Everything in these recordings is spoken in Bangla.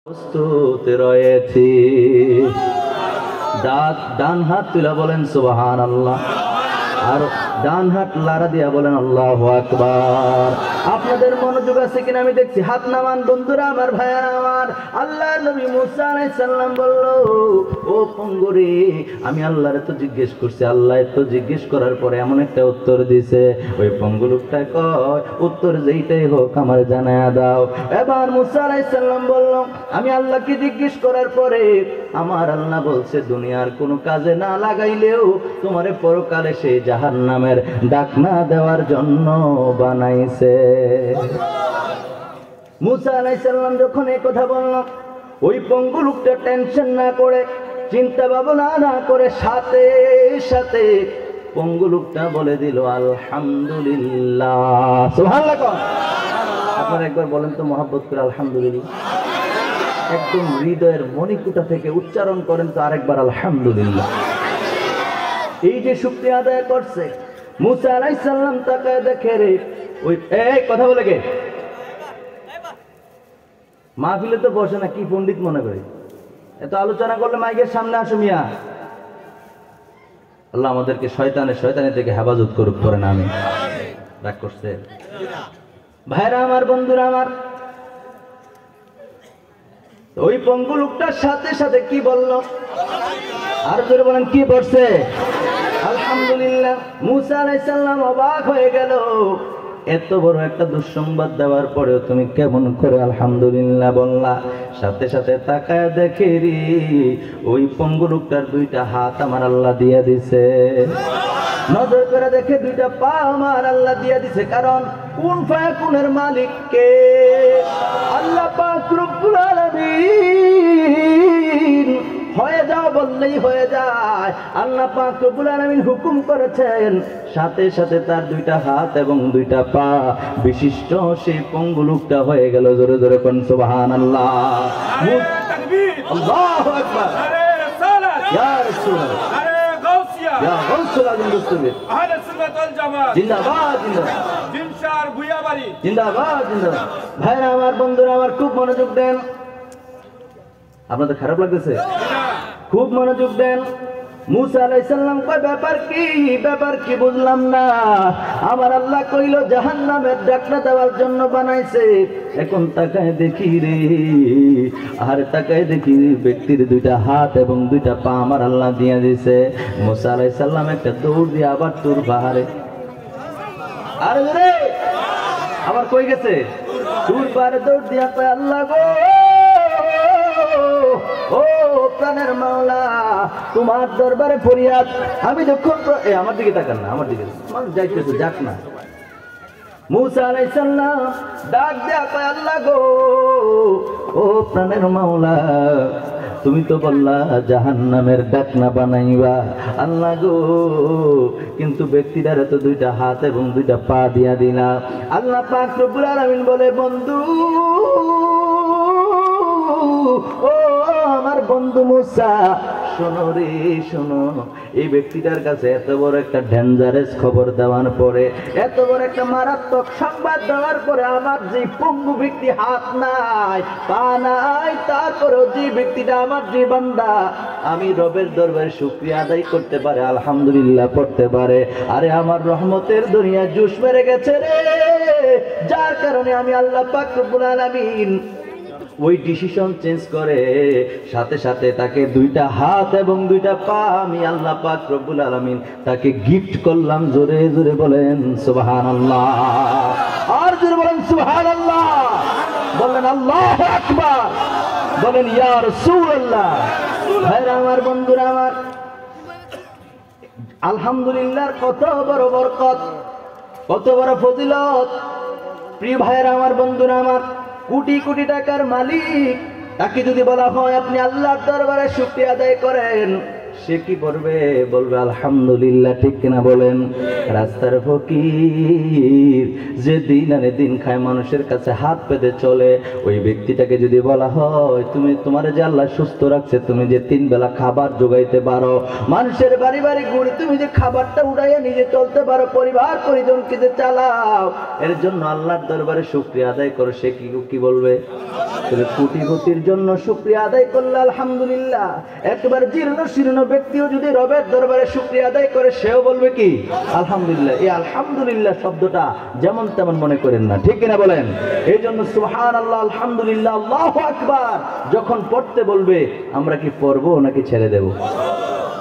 প্রস্তুত রয়েছি। ডান হাত তুলে বলেন সুবহানাল্লাহ, আর ডান হাত লাড়া দিয়া বলেন আল্লাহু আকবার। আপনাদের মনোযোগ আছে কিনা আমি দেখছি, হাত নামান বন্ধুরা আমার, ভাইয়ারা আমার। আল্লাহর নবী মুসা আলাইহিস সালাম বলল, ও পঙ্গরে, আমি আল্লাহরে তো জিজ্ঞেস করছি, আল্লাহ তো জিজ্ঞেস করার পরে এমন একটা উত্তর দিছে, ওই পঙ্গু লোকটা কয় উত্তর যেইটাই হোক আমার জানায়া দাও। এবার মুসা আলাইহিস সালাম বলল, আমি আল্লাহকে জিজ্ঞেস করার পরে আমার আল্লাহ বলছে দুনিয়ার কোনো কাজে না লাগাইলেও তোমারে পরকালে সেই জাহান্নামের ডাকনা দেওয়ার জন্য বানাইছে। মুসা আলাইহিস সালাম যখন এই কথা বলল, ওই পঙ্গু লোকটা টেনশন না করে, চিন্তা ভাবনা না করে সাথে সাথে পঙ্গু লোকটা বলে দিল আলহামদুলিল্লাহ। সুবহানাল্লাহ। আপনারা একবার বলেন তো মহব্বত করে আলহামদুলিল্লাহ, একদম হৃদয়ের মণিকুটা থেকে উচ্চারণ করেন তো আরেকবার আলহামদুলিল্লাহ। এই যে শুকরিয়া আদায় করছে, মুসা আলাইহিস সালাম তাকায় দেখে রে, ওই এই কথা বলে কে মাহফিলে তো বসে না, কি পণ্ডিত মনে করে এত আলোচনা করলে মাইকের সামনে আসো মিয়া। আল্লাহ আমাদেরকে শয়তানি থেকে হেফাজত করুক, করে না আমি রাগ করছে। ভাইরা আমার, বন্ধুরা আমার, ওই পঙ্গু লোকটার সাথে সাথে কি বলল আর জোরে বলেন কি পড়ছে? আলহামদুলিল্লাহ। মুসা আলাইহিস সালাম অবাক হয়ে গেল, এত বড় একটা দুঃসংবাদ দেওয়ার পরেও তুমি কেমন করে আলহামদুলিল্লাহ বললা? সাথে সাথে তাকায় দেখে রে, ওই পঙ্গু লোকটার দুইটা হাত আমার আল্লাহ দিয়ে দিছে। নজর করে দেখে দুইটা পা আমার আল্লাহ দিয়ে দিছে। কারণ কুন ফায়াকুনের মালিক কে? আল্লাহ পাক রব্বুল আলামিন। হয়ে যাও বললেই হয়ে যায়। আল্লাহ পাক রব্বুল আলামিন হুকুম করেছেন, সাথে সাথে তার দুইটা হাত এবং দুইটা পা বিশিষ্ট সেই পঙ্গু লোকটা হয়ে গেল। জোরে জোরে কোন সুবহানাল্লাহ, আল্লাহু আকবার, ইয়া রাসূলুল্লাহ, ইয়া গাউসুল আজম মুস্তাফির, আহলে সুন্নাত ওয়াল জামাত জিন্দাবাদ, জিন্দাবাদ, জিনশার ভুইয়াবাড়ি জিন্দাবাদ, জিন্দাবাদ। ভাইরা আমার, বন্ধুরা আমার, খুব মনোযোগ দেন। আপনাদের খারাপ লাগতেছে? খুব মনোযোগ দেন। মুসা আলাইহিস সালাম কয় ব্যাপার কি বুঝলাম না। আমার আল্লাহ কইল জাহান্নামের ডাকনা দেওয়ার জন্য বানাইছে। এখন তাকায় দেখি রে, আর তাকায় দেখি ব্যক্তির দুইটা হাত এবং দুইটা পা আমার আল্লাহ দিয়ে দিছে। মুসা আলাইহিস সালাম একটা দৌড় দিয়ে আবার তুর পাহাড়ে, আরে রে আবার কই গেছে? তুর পাহাড়ে দৌড় দিয়া কয় আল্লাহ গো, ও প্রাণের মাওলা, তোমার দরবারে ফরিয়াদ। আমি যখন আমার দিকে তাকান না, আমার দিকে মানুষ যাইতেছে, যাক না। মুসা আলাইহিস সালাম ডাক দেয়া কয় আল্লাহ গো, ও প্রাণের মাওলা, তুমি তো বললা জাহান্নামের ডাকনা বানাইবা। আল্লাহ গো, কিন্তু ব্যক্তিটার তো দুইটা হাত এবং দুইটা পা দিয়া দিলা। আল্লাহ পাক রব্বুল আলামিন বলে, বন্ধু, ও আমার বন্ধু মুসা, শোনো রে শোনো, এই ব্যক্তিটার কাছে এত বড় একটা ডেঞ্জারাস খবর দেওয়ার পরে, এত বড় একটা মারাত্মক সংবাদ দেওয়ার পরে আমার যে পঙ্গু ব্যক্তি হাত নাই পা নাই, তারপরেও যে ব্যক্তিটা আমার যে বান্দা আমি রবের দরবারে শুকরিয়া আদায় করতে পারে, আলহামদুলিল্লাহ পড়তে পারে, আরে আমার রহমতের দুনিয়া জুস মেরে গেছে রে। যার কারণে আমি আল্লাহ পাক রব্বুল আলামিন ওই ডিসিশন চেঞ্জ করে সাথে সাথে তাকে দুইটা হাত এবং দুইটা পা আমি আল্লাহ পাক রব্বুল আলামিন তাকে গিফট করলাম। জোরে জোরে বলেন সুবহানাল্লাহ, আর জোরে বলেন সুবহানাল্লাহ, বলেন আল্লাহু আকবার, বলেন ইয়া রাসূলুল্লাহ। ভাইরা আমার, বন্ধুরা আমার, আলহামদুলিল্লাহর কত বড় বরকত, কত বড় ফজিলত। প্রিয় ভাইরা আমার, বন্ধুরা আমার, কোটি কোটি টাকার মালিক, তাকে যদি বলা হয় আপনি আল্লাহর দরবারে শুকরিয়া আদায় করেন, সে কি করবে? বলবে আলহামদুলিল্লাহ। ঠিক কিনা বলেন? রাস্তার ফকির যে দিন আনে দিন খায়, মানুষের কাছে হাত পেতে চলে, ওই ব্যক্তিটাকে যদি বলা হয় তুমি তোমার যে আল্লাহ সুস্থ রাখছে, তুমি যে 3 বেলা খাবার যোগাইতে পারো, মানুষের বাড়ি বাড়ি ঘুরে তুমি যে খাবারটা উড়াইয়া নিজে চলতে পারো, পরিবার পরিজনকে যে চালাও, এর জন্য আল্লাহর দরবারে শুকরিয়া আদায় করো, সে কি বলবে? কোটিপতির জন্য শুকরিয়া আদায় করলে আলহামদুলিল্লাহ। একবার জীর্ণ শীর্ণ ব্যক্তিও যদি রবের দরবারে শুকরিয়া আদায় করে, সেও বলবে কি? আলহামদুলিল্লাহ। এই আলহামদুলিল্লাহ শব্দটা যেমন তেমন মনে করেন না, ঠিক কিনা বলেন? এই জন্য সুবহানাল্লাহ, আলহামদুলিল্লাহ, আল্লাহু আকবার যখন পড়তে বলবে, আমরা কি পড়বো নাকি ছেড়ে দেব?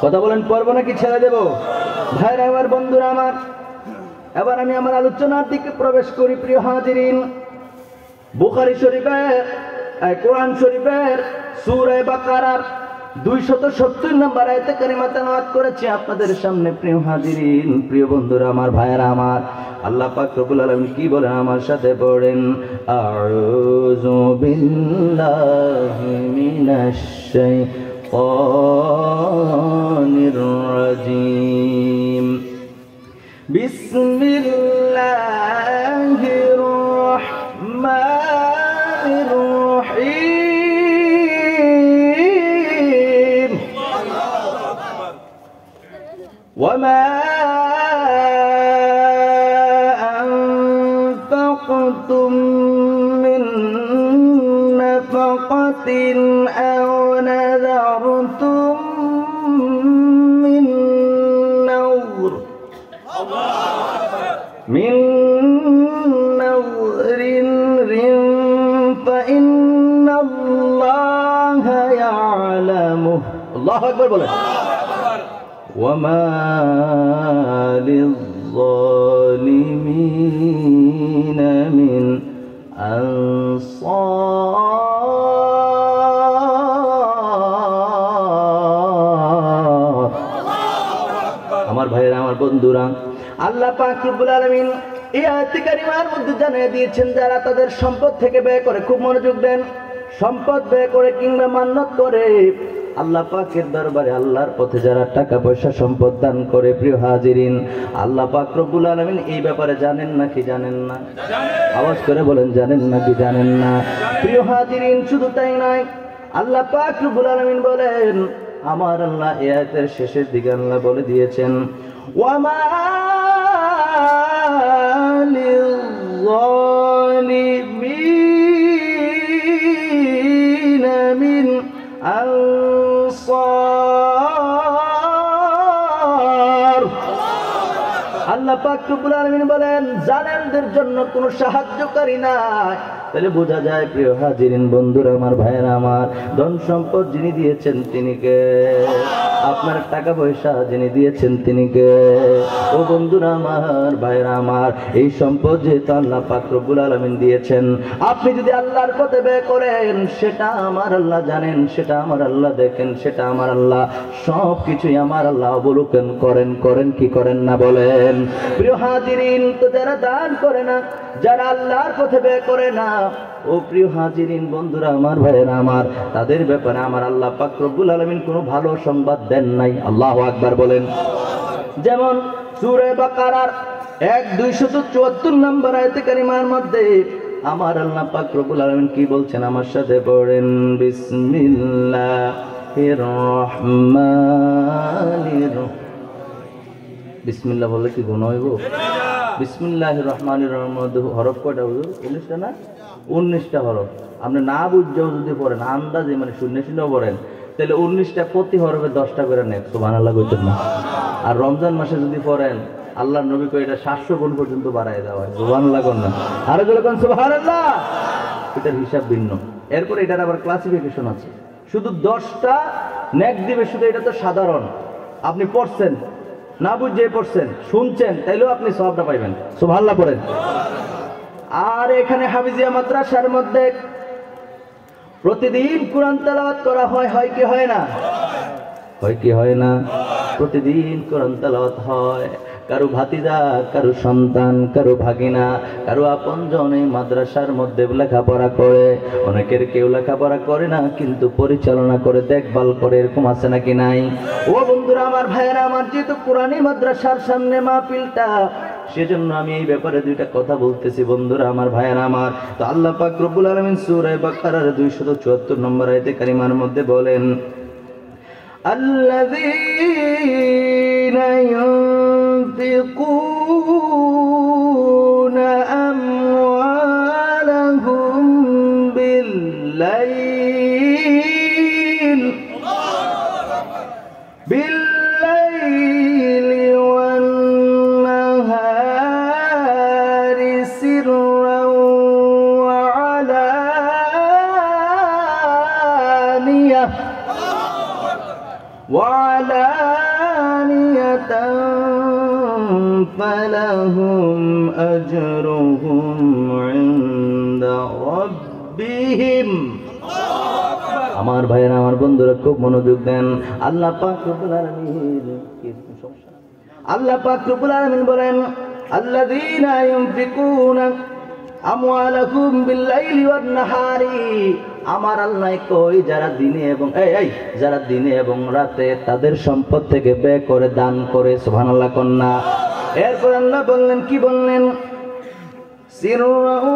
কথা বলেন, পড়বো নাকি ছেড়ে দেব? ভাইরা আমার, বন্ধুরা আমার, এবার আমি আমার আলোচনার দিকে প্রবেশ করি। প্রিয় হাজিরিন, বুখারী শরীফের কোরআন শরীফের সূরা বাকারার 270 নম্বর আয়াতে কারিমা তেলাওয়াত করেছি আপনাদের সামনে। প্রিয় হাজিরিন, প্রিয় বন্ধুরা আমার, ভাইরা আমার, আল্লাহ পাক রব্বুল আলামিন কি বলেন? আমার সাথে পড়েন, আউযু বিল্লাহি মিনাশ শাইতানির রাজিম, বিসমিল্লাহির রাহমানির রহিম, ওয়ামা আনফাকতুম মিন নাফাকাতিন আও নাযারতুম মিন নাযর ফাইন্নাল্লাহা ইয়ালামুহু। আল্লাহু আকবার বলেন। ওয়ামা লিয-যালিমিনা মিন আনসার। আমার ভাইয়েরা, আমার বন্ধুরা, আল্লাহ পাক রব্বুল আলামিন এই আয়াতে কারিমার মধ্যে জানিয়ে দিয়েছেন, যারা তাদের সম্পদ থেকে ব্যয় করে, খুব মনোযোগ দেন, সম্পদ ব্যয় করে কিংবা মান্নত করে আল্লাহ পাকের দরবারে, আল্লাহর পথে যারা টাকা পয়সা সম্পদ দান করে, প্রিয় হাজিরিন, আল্লাহ পাক রব্বুল আলামিন এই ব্যাপারে জানেন নাকি জানেন না? আওয়াজ করে বলেন, জানেন নাকি জানেন না? প্রিয় হাজিরিন, শুধু তাই নয়, আল্লাহ পাক রব্বুল আলামিন বলেন, আমার আল্লাহ এই আয়াতের শেষের দিকে আল্লাহ বলে দিয়েছেন, ওয়ামা লিয-যালিমিনা মিন আনসার। আল্লাহ পাক রব্বুল আলামিন বলেন, জালেমদের জন্য কোনো সাহায্যকারী নাই। তাহলে বোঝা যায়, প্রিয় হাজিরিন, বন্ধুরা আমার, ভাইয়েরা আমার, ধন সম্পদ যিনি দিয়েছেন তিনি কে? আপনার টাকা পয়সা যিনি দিয়েছেন তিনি কে? ও বন্ধুরা আমার, ভাইয়েরা আমার, এই সম্পদ যেহেতু আল্লাহ পাক রব্বুল আলামিন দিয়েছেন, আপনি যদি আল্লাহর পথে ব্যয় করেন, সেটা আমার আল্লাহ জানেন, সেটা আমার আল্লাহ দেখেন, সেটা আমার আল্লাহ সব কিছুই আমার আল্লাহ অবলোকন করেন। করেন কি করেন না বলেন? প্রিয় হাজিরিন, তো যারা দান করে না, যারা আল্লাহর পথে ব্যয় করে না, ও প্রিয় হাজিরিন, বন্ধুরা আমার, ভাইয়েরা আমার, তাদের ব্যাপারে আমার আল্লাহ পাক রব্বুল আলামিন কোনো ভালো সংবাদ দেন নাই। আল্লাহু আকবার বলেন। যেমন সূরা বাকারার 274 নম্বর আয়াতে কারিমার মধ্যে আমার আল্লাহ পাক রব্বুল আলামিন কি বলছেন? আমার সাথে পড়েন, বিসমিল্লাহির রহমানির রহিম। বিসমিল্লাহ বললে কি গুনাহ হইব? বিসমিল্লাহির রহমানির রহিম হরফ কয়টা হুজুর? 19টা না? 19টা হরফ। আপনি না বুঝছেও যদি পড়েন, আন্দাজে মানে শূন্য শূন্য পড়েন, তাহলে 19টা প্রতি হরফে 10টা করে নেন। সুবহানাল্লাহ কইতেন না? আর রমজান মাসে যদি পড়েন, আল্লাহর নবী কয় এটা 700 গুণ পর্যন্ত বাড়ায় দেওয়া হয়। সুবহানাল্লাহ কোন না? আরো জোরে কোন সুবহানাল্লাহ। এটার হিসাব ভিন্ন। এরপর এটার আবার ক্লাসিফিকেশন আছে। শুধু 10টা নেক দিবে, শুধু এটা তো সাধারণ। আপনি পড়ছেন, না বুঝে পড়ছেন, শুনছেন, তাইলেও আপনি সওয়াবটা পাইবেন। সুবহানাল্লাহ পড়েন। আর এখানে হাফিজিয়া মাদ্রাসার মধ্যে প্রতিদিন কোরআন তেলাওয়াত করা হয়, হয় কি হয় না? হয় কি হয় না? প্রতিদিন কোরআন তেলাওয়াত হয়। কারো ভাতিজা, কারো সন্তান, কারো ভাগিনা, কারো আপনজন এই মাদ্রাসার মধ্যে লেখাপড়া করে। অনেকের কেউ লেখাপড়া করে না কিন্তু পরিচালনা করে, দেখভাল করে, এরকম আছে নাকি নাই? ও বন্ধুরা আমার, ভাইয়েরা আমার, যেহেতু কোরআনী মাদ্রাসার সামনে মাহফিলটা, সেজন্য আমি এই ব্যাপারে দুইটা কথা বলতেছি বন্ধুরা আমার, ভাইয়েরা আমার। তো আল্লাহ পাক রব্বুল আলামিন সূরা বাকারার 274 নম্বর আয়াতে কারিমার মধ্যে বলেন, আল্লাযীনা ইউনফিকুনা আমওয়ালাহুম বিল্লাইলি ওয়ান-নাহারি সিররান ওয়া আলানিয়াহ وعلانية فلهم أجرهم عند ربهم। আমার ভাইয়েরা, আমার বন্ধুরা খুব মনোযোগ দেন। আল্লাহ পাক রব্বুল আলামিন, আল্লাহ পাক রব্বুল আলামিন বলেন, আল্লাযীনা ইউনফিকুনা আমওয়ালাকুম বিল্লাইলি ওয়ান-নাহারি। আমার আল্লাহ কই, যারা দিনে এবং যারা দিনে এবং রাতে তাদের সম্পদ থেকে ব্যয় করে, দান করে। সুবহানাল্লাহ কন্যা। এরপর আল্লাহ বললেন, কি বললেন? সিররান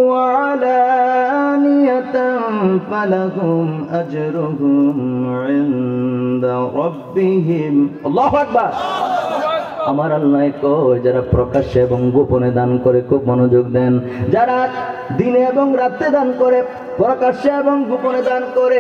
ওয়া আলানিয়াতান ফালাহুম আজরুহুম ইনদা রাব্বিহিম। আল্লাহু আকবার। আমার আল্লাহ কই, যারা প্রকাশ্যে এবং গোপনে দান করে, খুব মনোযোগ দেন, যারা দিনে এবং রাতে দান করে, প্রকাশ্যে এবং গোপনে দান করে,